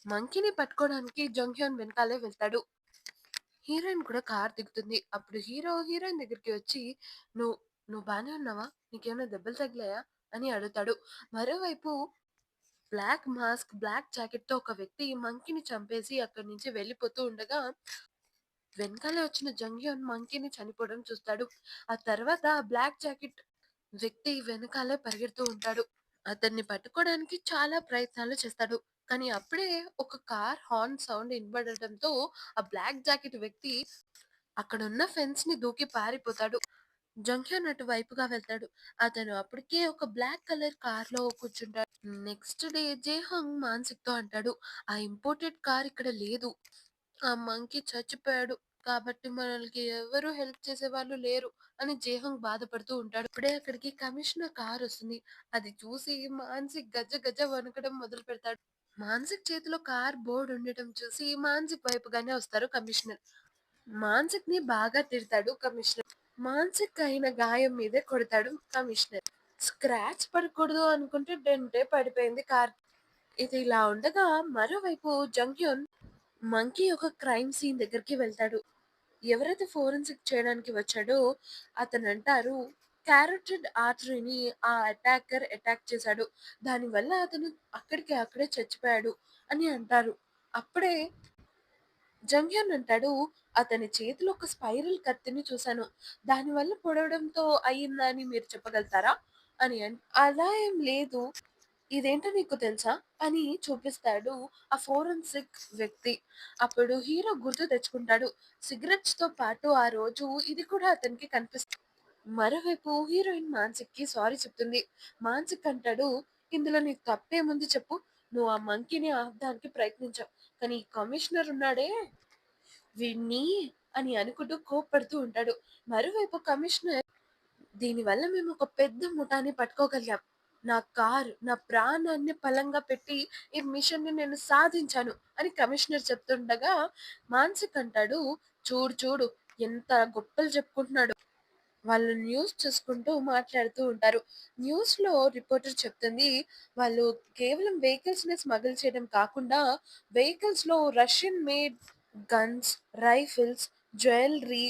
మంకీని పట్టుకోవడానికి జంగ్‌హ్యోన్ వెనకాలే వెళ్తాడు. హీరోయిన్ కూడా కార్ దిగుతుంది. అప్పుడు హీరో హీరోయిన్ దగ్గరికి వచ్చి "నువ్వు నువ్వు బానే ఉన్నావా? నీకేమైనా దెబ్బలు తగిలాయా?" అని అడుగుతాడు. మరోవైపు బ్లాక్ మాస్క్, బ్లాక్ జాకెట్‌తో ఒక వ్యక్తి మంకీని చంపేసి అక్కడి నుంచి వెళ్ళిపోతూ ఉండగా, వెనకాలే వచ్చిన జంగ్‌హ్యోన్ మంకీని చనిపోవడం చూస్తాడు. ఆ తర్వాత ఆ బ్లాక్ జాకెట్ వ్యక్తి వెనకాలే పరిగెడుతూ ఉంటాడు. అతన్ని పట్టుకోవడానికి చాలా ప్రయత్నాలు చేస్తాడు. కానీ అప్పుడే ఒక కార్ హార్న్ సౌండ్ వినబడటంతో ఆ బ్లాక్ జాకెట్ వ్యక్తి అక్కడున్న ఫెన్స్‌ని దూకి పారిపోతాడు. జంక్షన్ అటువైపుగా వెళ్తాడు. అతను అప్పటికే ఒక బ్లాక్ కలర్ కార్‌లో కూర్చుంటాడు. నెక్స్ట్ డే జేహాంగ్ మాన్సిక్‌తో అంటాడు. "ఆ ఇంపోర్టెడ్ కార్ ఇక్కడ లేదు. ఆ మంకీ చచ్చిపోయాడు. కాబట్టి మనలకి ఎవరు హెల్ప్ చేసేవాళ్ళు లేరు" అని జేహాంగ్ బాధపడుతూ ఉంటాడు. అప్పుడే అక్కడికి కమిషనర్ కార్ వస్తుంది. అది చూసి మాన్సిక్ గజ గజ వణకడం మొదలుపెడతాడు. మాన్సిక్ చేతిలో కార్ బోర్డ్ ఉండటం చూసి మాన్సిక్ వైపుగానే వస్తారు కమిషనర్. మాన్సిక్‌ని బాగా తిడతాడు కమిషనర్. మాన్సిక్ అయిన గాయం మీదే కొడతాడు కమిషనర్. స్క్రాచ్ పడకూడదు అనుకుంటే డెంటే పడిపోయింది కార్. ఇది ఇలా ఉండగా మరోవైపు జంగ్‌హ్యోన్ మంకీ ఒక క్రైమ్ సీన్ దగ్గరికి వెళ్తాడు. ఎవరైతే ఫోరెన్సిక్ చేయడానికి వచ్చాడో అతనంటారు క్యారోటిడ్ ఆర్టరీని ఆ అటాకర్ అటాక్ చేశాడు. దానివల్ల అతను అక్కడే చచ్చిపోయాడు అని అంటారు. అప్పుడే జంగ్‌హ్యోన్ అంటాడు, "అతని చేతిలో ఒక స్పైరల్ కత్తిని చూశాను. దానివల్ల పొడవడంతో అయిందా అని మీరు చెప్పగలుగుతారా?" అని "అలా ఏం లేదు. ఇదేంటో నీకు తెలుసా?" అని చూపిస్తాడు ఆ ఫోరెన్సిక్ వ్యక్తి. అప్పుడు హీరో గుర్తు తెచ్చుకుంటాడు. సిగరెట్స్‌తో పాటు ఆ రోజు ఇది కూడా అతనికి కనిపిస్తుంది. మరోవైపు హీరోయిన్ మాన్సిక్‌కి సారీ చెప్తుంది. మాన్సిక్ అంటాడు, "ఇందులో నీకు తప్పేముంది చెప్పు? నువ్వు ఆ మంకీని ఆపడానికి ప్రయత్నించావు. కానీ ఈ కమిషనర్ ఉన్నాడే వీడిని" అని అనుకుంటూ కోప్పడుతూ ఉంటాడు. మరోవైపు కమిషనర్ దీనివల్ల మేము ఒక పెద్ద ముఠాని పట్టుకోగలిగాం. నా కారు, నా ప్రాణాన్ని పలంగా పెట్టి ఈ మిషన్‌ని నేను సాధించాను అని కమిషనర్ చెప్తుండగా మానసిక్ అంటాడు, "చూడు చూడు ఎంత గొప్పలు చెప్పుకుంటున్నాడో." వాళ్ళు న్యూస్ చూసుకుంటూ మాట్లాడుతూ ఉంటారు. న్యూస్‌లో రిపోర్టర్ చెప్తుంది, వాళ్ళు కేవలం వెహికల్స్‌ని స్మగుల్ చేయడం కాకుండా, వెహికల్స్‌లో Russian made guns, rifles, jewellery,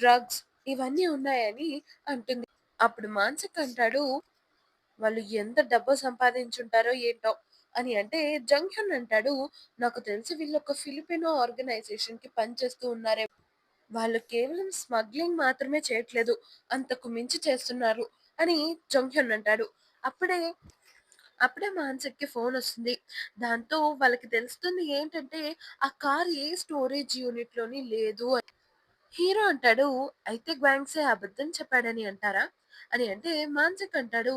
drugs ఇవన్నీ ఉన్నాయని అంటుంది. అప్పుడు మాన్సిక్ అంటాడు, "వాళ్ళు ఎంత డబ్బు సంపాదించుంటారో ఏంటో" అని అంటే, జంక్షన్ అంటాడు, "నాకు తెలిసి వీళ్ళు ఒక ఫిలిపినో ఆర్గనైజేషన్‌కి పనిచేస్తూ ఉన్నారేమో. వాళ్ళు కేవలం స్మగ్లింగ్ మాత్రమే చేయట్లేదు. అంతకు మించి చేస్తున్నారు" అని జంక్షన్ అంటాడు. అప్పుడే అప్పుడే మాన్సిక్‌కి ఫోనొస్తుంది. దాంతో వాళ్ళకి తెలుస్తుంది ఏంటంటే, ఆ కార్ ఏ స్టోరేజ్ యూనిట్‌లోని లేదు అని. హీరో అంటాడు, "అయితే గ్యాంగ్సే అబద్ధం చెప్పాడని అంటారా?" అని అంటే మాన్సిక్ అంటాడు,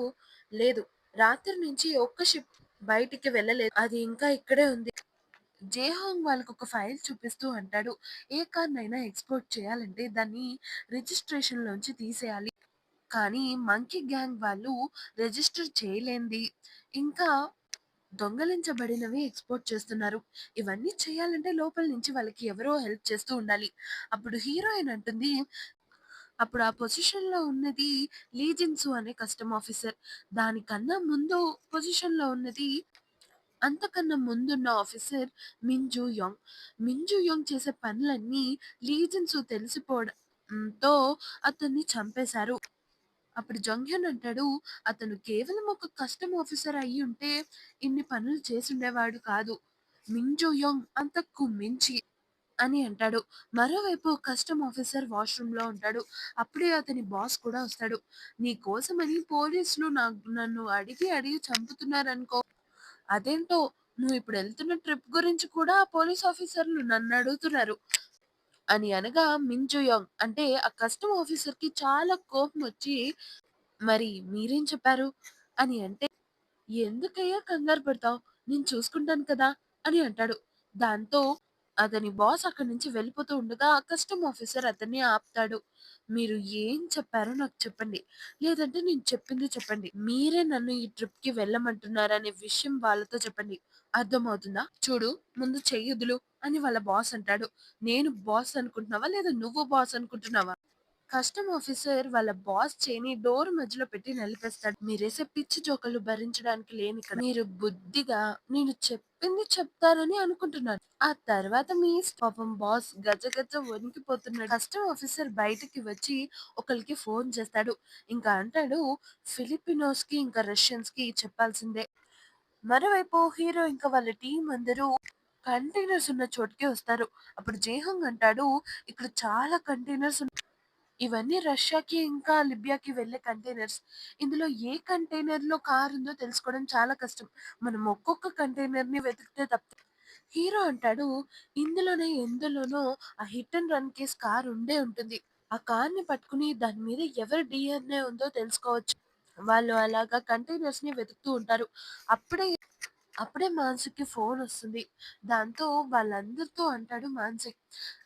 "లేదు. రాత్రి నుంచి ఒక్క షిప్ బయటికి వెళ్ళలేదు. అది ఇంకా ఇక్కడే ఉంది. జేహాంగ్ వాళ్ళకొక ఫైల్ చూపిస్తూ అంటాడు. ఏ కార్‌నైనా ఎక్స్‌పోర్ట్ చేయాలంటే దాన్ని రిజిస్ట్రేషన్‌లోంచి తీసేయాలి. కానీ మంకీ గ్యాంగ్ వాళ్ళు రిజిస్టర్ చేయలేనిది, ఇంకా దొంగలించబడినవి ఎక్స్‌పోర్ట్ చేస్తున్నారు. ఇవన్నీ చేయాలంటే లోపల నుంచి వాళ్ళకి ఎవరో హెల్ప్ చేస్తూ ఉండాలి. అప్పుడు హీరోయిన్ అంటుంది, అప్పుడు ఆ పొజిషన్‌లో ఉన్నది లీ జిన్‌సు అనే కస్టమ్ ఆఫీసర్. దానికన్నా ముందు పొజిషన్‌లో ఉన్నది, అంతకన్నా ముందున్న officer Minju young. Minju young చేసే పనులన్నీ లీ జిన్‌సు తెలిసిపోవడంతో అతన్ని చంపేశారు. అప్పుడు జంగ్‌హ్యున్ అంటాడు, అతను కేవలం ఒక కస్టమ్ ఆఫీసర్ అయ్యుంటే ఇన్ని పనులు చేసుండేవాడు కాదు. మింజు యాంగ్ అంతకు మించి అని అంటాడు. మరోవైపు కస్టమ్ ఆఫీసర్ వాష్‌రూమ్‌లో ఉంటాడు. అప్పుడే అతని బాస్ కూడా వస్తాడు. "నీ కోసమని పోలీసులు నన్ను అడిగి అడిగి చంపుతున్నారనుకో. అదేంటో నువ్విప్పుడెళ్తున్న ట్రిప్ గురించి కూడా ఆ పోలీస్ ఆఫీసర్లు నన్నడుగుతున్నారు" అని అనగా, మింజు యాంగ్ అంటే ఆ కస్టమ్ ఆఫీసర్‌కి చాలా కోపమొచ్చి, "మరి మీరేం చెప్పారు?" అని అంటే, "ఎందుకయ్యా కంగారు పడతావు? నేను చూసుకుంటాను కదా!" అని అంటాడు. దాంతో అతని బాస్ అక్కడి నుంచి వెళ్ళిపోతూ ఉండగా కస్టమ్ ఆఫీసర్ అతన్ని ఆపుతాడు. "మీరు ఏం చెప్పారో నాకు చెప్పండి. లేదంటే నేను చెప్పింది చెప్పండి. మీరే నన్ను ఈ ట్రిప్‌కి వెళ్ళమంటున్నారనే విషయం వాళ్ళతో చెప్పండి. అర్థమవుతుందా? చూడు, ముందు చెయ్యొదులు" అని వాళ్ళ బాస్ అంటాడు. "నేను బాస్ అనుకుంటున్నావా? లేదా నువ్వు బాస్ అనుకుంటున్నావా?" కస్టమ్ ఆఫీసర్ వాళ్ళ బాస్ చేయిని డోర్ మధ్యలో పెట్టి నలిపేస్తాడు. "మీరేసే పిచ్చి జోకులు భరించడానికి లేనిక్కడ. మీరు బుద్ధిగా నేను చెప్పింది చెప్తారని అనుకుంటున్నాను. ఆ తర్వాత మీ పాపం బాస్ గజ గజ వణికిపోతున్నాడు." కస్టమ్ ఆఫీసర్ బయటికి వచ్చి ఒకళ్ళకి ఫోన్ చేస్తాడు. ఇంకా అంటాడు, "ఫిలిపినోస్‌కి ఇంకా రష్యన్స్‌కి చెప్పాల్సిందే." మరోవైపు హీరో ఇంకా వాళ్ళ టీమ్ అందరూ కంటైనర్స్ ఉన్న చోటుకి వస్తారు. అప్పుడు జేహంగ్ అంటాడు, "ఇక్కడ చాలా కంటైనర్స్ ఇవన్నీ రష్యాకి ఇంకా లిబియాకి వెళ్ళే కంటైనర్స్. ఇందులో ఏ కంటైనర్‌లో కారుందో తెలుసుకోవడం చాలా కష్టం. మనం ఒక్కొక్క కంటైనర్‌ని వెతికితే తప్ప." హీరో అంటాడు, "ఇందులోనే ఎందులోనో ఆ hit and run case car ఉండే ఉంటుంది. ఆ కార్‌ని పట్టుకుని దాని మీద ఎవరి డీఎన్ఏ ఉందో తెలుసుకోవచ్చు." వాళ్ళు అలాగా కంటైనర్స్‌ని వెతుకుతూ ఉంటారు. అప్పుడే అప్పుడే మానసిక్‌కి ఫోనొస్తుంది. దాంతో వాళ్ళందరితో అంటాడు మానసిక్,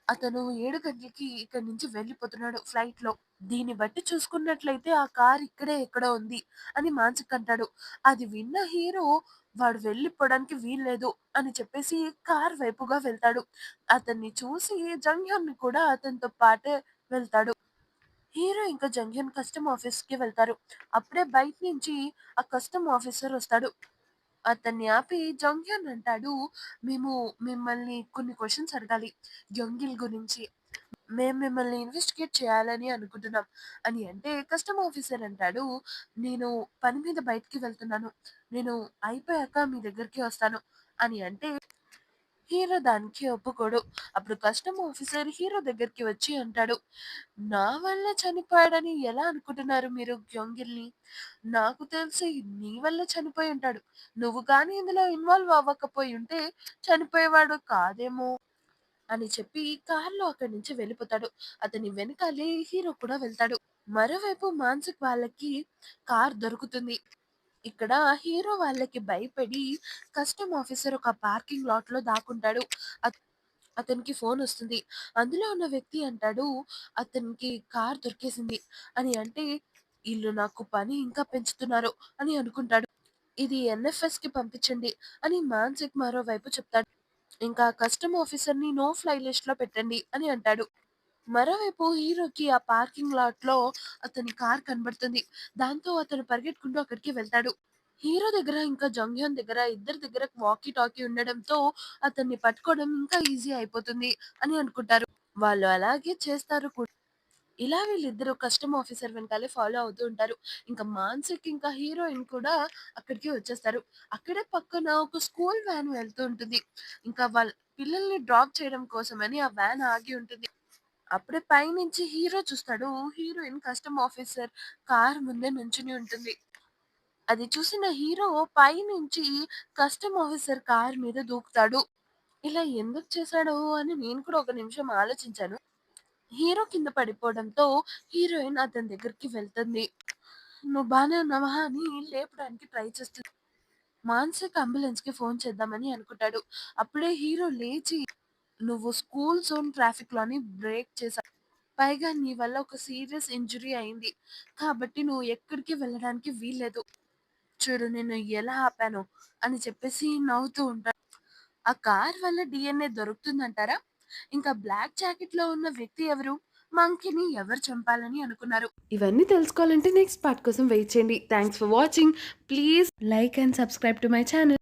"అతను 7 గంటలకి ఇక్కడి నుంచి వెళ్ళిపోతున్నాడు ఫ్లైట్‌లో. దీన్ని బట్టి చూసుకున్నట్లయితే ఆ కార్ ఇక్కడే ఎక్కడో ఉంది" అని మానసిక్ అంటాడు. అది విన్న హీరో, "వాడు వెళ్ళిపోవడానికి వీల్లేదు" అని చెప్పేసి కార్ వైపుగా వెళ్తాడు. అతన్ని చూసి జంగ్‌హ్యున్ కూడా అతనితో పాటే వెళ్తాడు. హీరో ఇంకా జంగ్‌హ్యున్ కస్టమ్ ఆఫీస్‌కి వెళ్తారు. అప్పుడే బయట నుంచి ఆ కస్టమ్ ఆఫీసర్ వస్తాడు. అతన్ని ఆపి జంగ్‌హ్యున్ అంటాడు, "మేము మిమ్మల్ని కొన్ని క్వెషన్స్ అడగాలి. గ్యోంగిల్ గురించి. మేము మిమ్మల్ని ఇన్వెస్టిగేట్ చేయాలని అనుకుంటున్నాం" అని అంటే, కస్టమ్ ఆఫీసర్ అంటాడు, "నేను పని మీద బయటికి వెళ్తున్నాను. నేను అయిపోయాక మీ దగ్గరికి వస్తాను" అని అంటే, హీరో దానికి ఒప్పుకోడు. అప్పుడు కస్టమ్ ఆఫీసర్ హీరో దగ్గరికి వచ్చి అంటాడు, "నా వల్ల చనిపోయాడని ఎలా అనుకుంటున్నారు మీరు గ్యోంగిల్‌ని? నాకు తెలిసి నీ వల్ల చనిపోయి ఉంటాడు. నువ్వు గాని ఇందులో ఇన్వాల్వ్ అవ్వకపోయుంటే చనిపోయేవాడు కాదేమో" అని చెప్పి కార్‌లో అక్కడి నుంచి వెళ్ళిపోతాడు. అతని వెనకాలే హీరో కూడా వెళ్తాడు. మరోవైపు మానసిక్ వాళ్ళకి కార్ దొరుకుతుంది. ఇక్కడ హీరో వాళ్ళకి భయపడి కస్టమ్ ఆఫీసర్ ఒక పార్కింగ్ లాట్‌లో దాక్కుంటాడు. అత్ అతనికి ఫోనొస్తుంది. అందులో ఉన్న వ్యక్తి అంటాడు, అతనికి కార్ దొరికేసింది అని అంటే, ఈళ్ళు నాకు పని ఇంకా పెంచుతున్నారు అని అనుకుంటాడు. "ఇది ఎన్ఎఫ్ఎస్‌కి పంపించండి" అని మాన్సిక్ మరోవైపు చెప్తాడు. ఇంకా కస్టమ్ ఆఫీసర్‌ని నో ఫ్లై లిస్ట్‌లో పెట్టండి అని అంటాడు. మరోవైపు హీరోకి ఆ పార్కింగ్ లాట్‌లో అతని కార్ కనబడుతుంది. దాంతో అతను పరిగెట్టుకుంటూ అక్కడికి వెళ్తాడు. హీరో దగ్గర ఇంకా జంగ్‌హ్యున్ దగ్గర ఇద్దరి దగ్గర వాకీ టాకీ ఉండడంతో అతన్ని పట్టుకోవడం ఇంకా ఈజీ అయిపోతుంది అని అనుకుంటారు. వాళ్ళు అలాగే చేస్తారు కూడా. ఇలా వీళ్ళిద్దరూ కస్టమ్ ఆఫీసర్ వెనకాలే ఫాలో అవుతూ ఉంటారు. ఇంకా మాన్సిక్ ఇంకా హీరోయిన్ కూడా అక్కడికి వచ్చేస్తారు. అక్కడే పక్కన ఒక స్కూల్ వ్యాన్ వెళ్తూ ఉంటుంది. ఇంకా వాళ్ళ పిల్లల్ని డ్రాప్ చేయడం కోసమని ఆ వ్యాన్ ఆగి ఉంటుంది. అప్పుడే పైనుంచి హీరో చూస్తాడు. హీరోయిన్ కస్టమ్ ఆఫీసర్ కార్ ముందే నుంచుని ఉంటుంది. అది చూసిన హీరో పైనుంచి కస్టమ్ ఆఫీసర్ కార్ మీద దూకుతాడు. ఇలా ఎందుకు చేశాడు అని నేను కూడా ఒక నిమిషం ఆలోచించాను. హీరో కింద పడిపోవడంతో హీరోయిన్ అతని దగ్గరికి వెళ్తుంది. "నువ్వు బానే ఉన్నావా?" అని లేపడానికి ట్రై చేస్తుంది. మానసిక అంబులెన్స్‌కి ఫోన్ చేద్దామని అనుకుంటాడు. అప్పుడే హీరో లేచి, "నువ్వు స్కూల్ జోన్ ట్రాఫిక్‌లోని బ్రేక్ చేశావు. పైగా నీ వల్ల ఒక సీరియస్ ఇంజ్యూరీ అయింది. కాబట్టి నువ్వు ఎక్కడికి వెళ్ళడానికి వీల్లేదు. చూడు నిన్ను ఎలా ఆపానో" అని చెప్పేసి నవ్వుతూ ఉంటాడు. ఆ కార్ వల్ల డీఎన్ఏ దొరుకుతుందంటారా? ఇంకా బ్లాక్ జాకెట్‌లో ఉన్న వ్యక్తి ఎవరు? మంకీని ఎవరు చంపాలని అనుకున్నారు? ఇవన్నీ తెలుసుకోవాలంటే నెక్స్ట్ పార్ట్ కోసం వెయిట్ చేయండి. Thanks for watching. Please like and subscribe to my channel.